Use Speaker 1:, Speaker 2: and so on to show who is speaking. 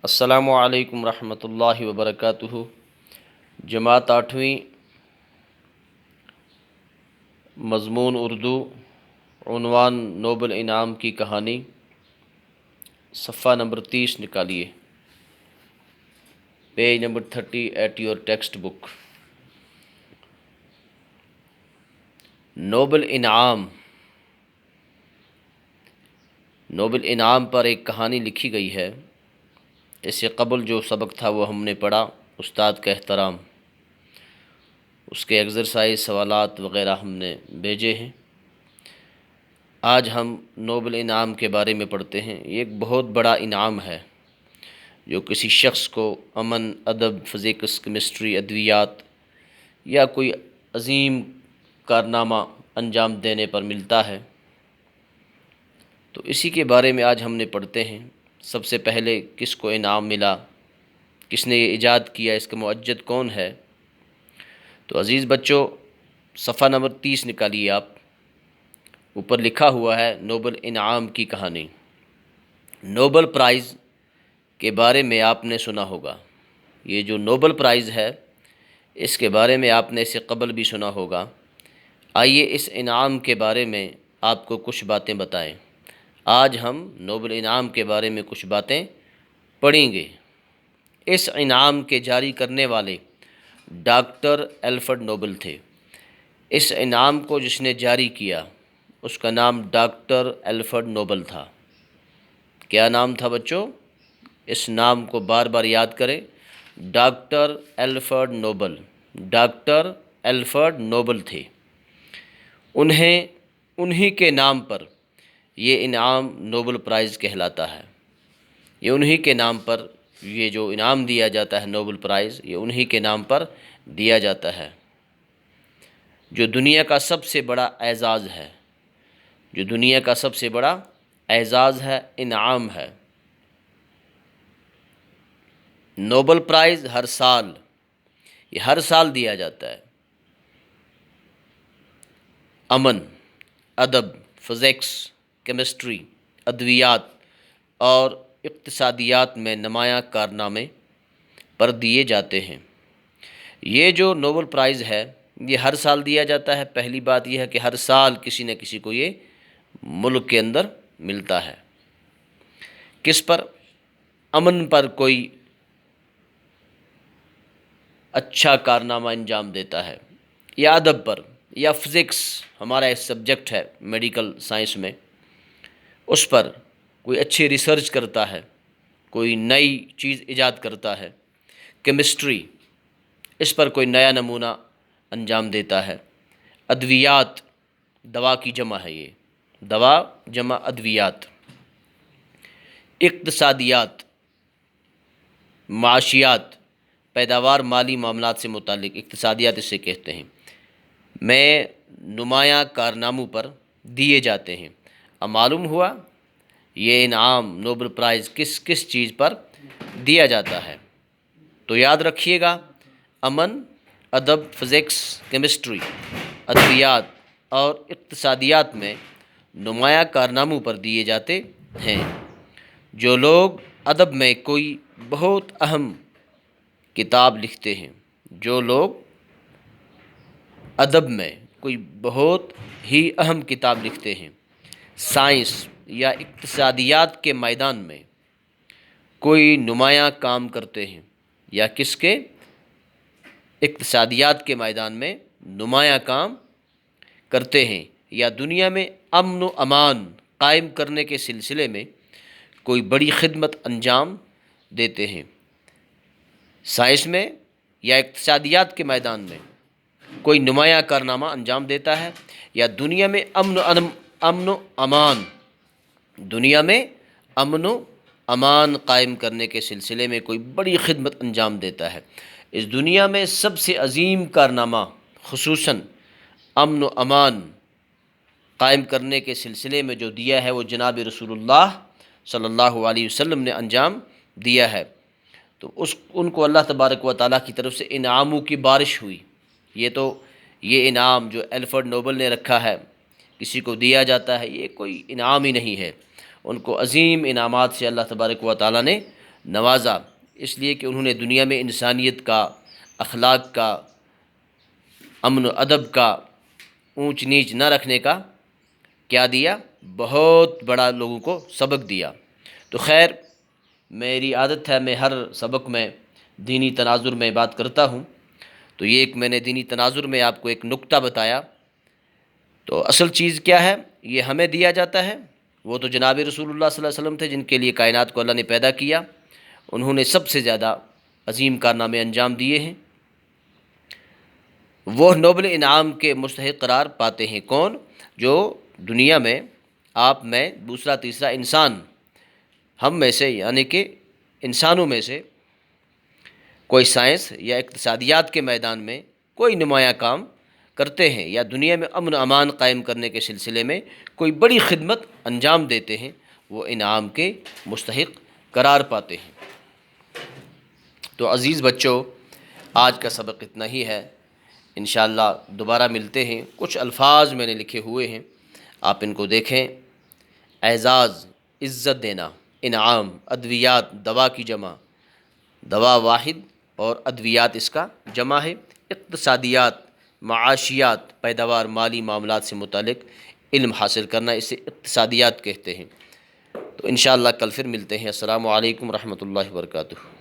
Speaker 1: السلام علیکم ورحمۃ اللہ وبرکاتہ۔ جماعت 8ویں، مضمون اردو، عنوان نوبل انعام کی کہانی، صفحہ نمبر 30 نکالیے، page number 30 at your text book. Nobel انعام پر ایک کہانی لکھی گئی ہے۔ اس سے قبل جو سبق تھا وہ ہم نے پڑھا، استاد کا احترام، اس کے ایگزرسائز، سوالات وغیرہ ہم نے بھیجے ہیں۔ آج ہم نوبل انعام کے بارے میں پڑھتے ہیں۔ یہ ایک بہت بڑا انعام ہے جو کسی شخص کو امن، ادب، فزکس، کیمسٹری، ادویات یا کوئی عظیم کارنامہ انجام دینے پر ملتا ہے۔ تو اسی کے بارے میں آج ہم نے پڑھتے ہیں۔ سب سے پہلے کس کو انعام ملا، کس نے یہ ایجاد کیا، اس کا مؤجد کون ہے؟ تو عزیز بچوں، صفحہ نمبر 30 نکالیے آپ۔ اوپر لکھا ہوا ہے نوبل انعام کی کہانی۔ نوبل پرائز کے بارے میں آپ نے سنا ہوگا۔ یہ جو نوبل پرائز ہے اس کے بارے میں آپ نے اس سے قبل بھی سنا ہوگا۔ آئیے اس انعام کے بارے میں آپ کو کچھ باتیں بتائیں۔ آج ہم نوبل انعام کے بارے میں کچھ باتیں پڑھیں گے۔ اس انعام کے جاری کرنے والے ڈاکٹر الفریڈ نوبل تھے۔ اس انعام کو جس نے جاری کیا اس کا نام ڈاکٹر الفریڈ نوبل تھا۔ کیا نام تھا بچوں؟ اس نام کو بار بار یاد کریں، doctor Alfred Nobel. Doctor Alfred Nobel تھے۔ انہی کے نام پر یہ انعام نوبل پرائز کہلاتا ہے۔ یہ انہی کے نام پر یہ جو انعام دیا جاتا ہے نوبل پرائز، یہ انہی کے نام پر دیا جاتا ہے، جو دنیا کا سب سے بڑا اعزاز ہے، جو دنیا کا سب سے بڑا اعزاز ہے، انعام ہے۔ نوبل پرائز یہ ہر سال دیا جاتا ہے۔ امن، ادب، فزکس، کیمسٹری، ادویات اور اقتصادیات میں نمایاں کارنامے پر دیے جاتے ہیں۔ یہ جو نوبل پرائز ہے یہ ہر سال دیا جاتا ہے۔ پہلی بات یہ ہے کہ ہر سال کسی نہ کسی کو یہ ملک کے اندر ملتا ہے۔ کس پر؟ امن پر کوئی اچھا کارنامہ انجام دیتا ہے، یا ادب پر، یا فزکس، ہمارا ایک سبجیکٹ ہے میڈیکل سائنس میں، اس پر کوئی اچھی ریسرچ کرتا ہے، کوئی نئی چیز ایجاد کرتا ہے۔ کیمسٹری، اس پر کوئی نیا نمونہ انجام دیتا ہے۔ ادویات، دوا کی جمع ہے یہ، دوا جمع ادویات۔ اقتصادیات، معاشیات، پیداوار، مالی معاملات سے متعلق اقتصادیات اسے کہتے ہیں، میں نمایاں کارناموں پر دیے جاتے ہیں۔ اب معلوم ہوا یہ انعام نوبل پرائز کس چیز پر دیا جاتا ہے۔ تو یاد رکھیے گا، امن، ادب، فزکس، کیمسٹری، ادویات اور اقتصادیات میں نمایاں کارناموں پر دیے جاتے ہیں۔ جو لوگ ادب میں کوئی بہت اہم کتاب لکھتے ہیں، جو لوگ ادب میں کوئی بہت ہی اہم کتاب لکھتے ہیں، سائنس یا اقتصادیات کے میدان میں کوئی نمایاں کام کرتے ہیں، یا کس کے؟ اقتصادیات کے میدان میں نمایاں کام کرتے ہیں، یا دنیا میں امن و امان قائم کرنے کے سلسلے میں کوئی بڑی خدمت انجام دیتے ہیں۔ سائنس میں یا اقتصادیات کے میدان میں کوئی نمایاں کارنامہ انجام دیتا ہے، یا دنیا میں امن و امان قائم کرنے کے سلسلے میں کوئی بڑی خدمت انجام دیتا ہے۔ اس دنیا میں سب سے عظیم کارنامہ خصوصاً امن و امان قائم کرنے کے سلسلے میں جو دیا ہے وہ جناب رسول اللہ صلی اللہ علیہ وسلم نے انجام دیا ہے۔ تو ان کو اللہ تبارک و تعالیٰ کی طرف سے انعاموں کی بارش ہوئی۔ یہ انعام جو الفریڈ نوبل نے رکھا ہے، کسی کو دیا جاتا ہے، یہ کوئی انعام ہی نہیں ہے۔ ان کو عظیم انعامات سے اللہ تبارک و تعالیٰ نے نوازا، اس لیے کہ انہوں نے دنیا میں انسانیت کا، اخلاق کا، امن و ادب کا، اونچ نیچ نہ رکھنے کا کیا دیا، بہت بڑا لوگوں کو سبق دیا۔ تو خیر، میری عادت ہے میں ہر سبق میں دینی تناظر میں بات کرتا ہوں، تو یہ ایک میں نے دینی تناظر میں آپ کو ایک نکتہ بتایا۔ تو اصل چیز کیا ہے، یہ ہمیں دیا جاتا ہے۔ وہ تو جناب رسول اللہ صلی اللہ علیہ وسلم تھے جن کے لیے کائنات کو اللہ نے پیدا کیا، انہوں نے سب سے زیادہ عظیم کارنامے انجام دیے ہیں۔ وہ نوبل انعام کے مستحق قرار پاتے ہیں کون؟ جو دنیا میں آپ میں دوسرا تیسرا انسان، ہم میں سے یعنی کہ انسانوں میں سے کوئی سائنس یا اقتصادیات کے میدان میں کوئی نمایاں کام کرتے ہیں یا دنیا میں امن و امان قائم کرنے کے سلسلے میں کوئی بڑی خدمت انجام دیتے ہیں، وہ انعام کے مستحق قرار پاتے ہیں۔ تو عزیز بچوں، آج کا سبق اتنا ہی ہے، انشاءاللہ دوبارہ ملتے ہیں۔ کچھ الفاظ میں نے لکھے ہوئے ہیں، آپ ان کو دیکھیں۔ اعزاز، عزت دینا، انعام، ادویات دوا کی جمع، دوا واحد اور ادویات اس کا جمع ہے۔ اقتصادیات، معاشیات، پیداوار، مالی معاملات سے متعلق علم حاصل کرنا، اسے اقتصادیات کہتے ہیں۔ تو انشاءاللہ کل پھر ملتے ہیں۔ السلام علیکم ورحمۃ اللہ وبرکاتہ۔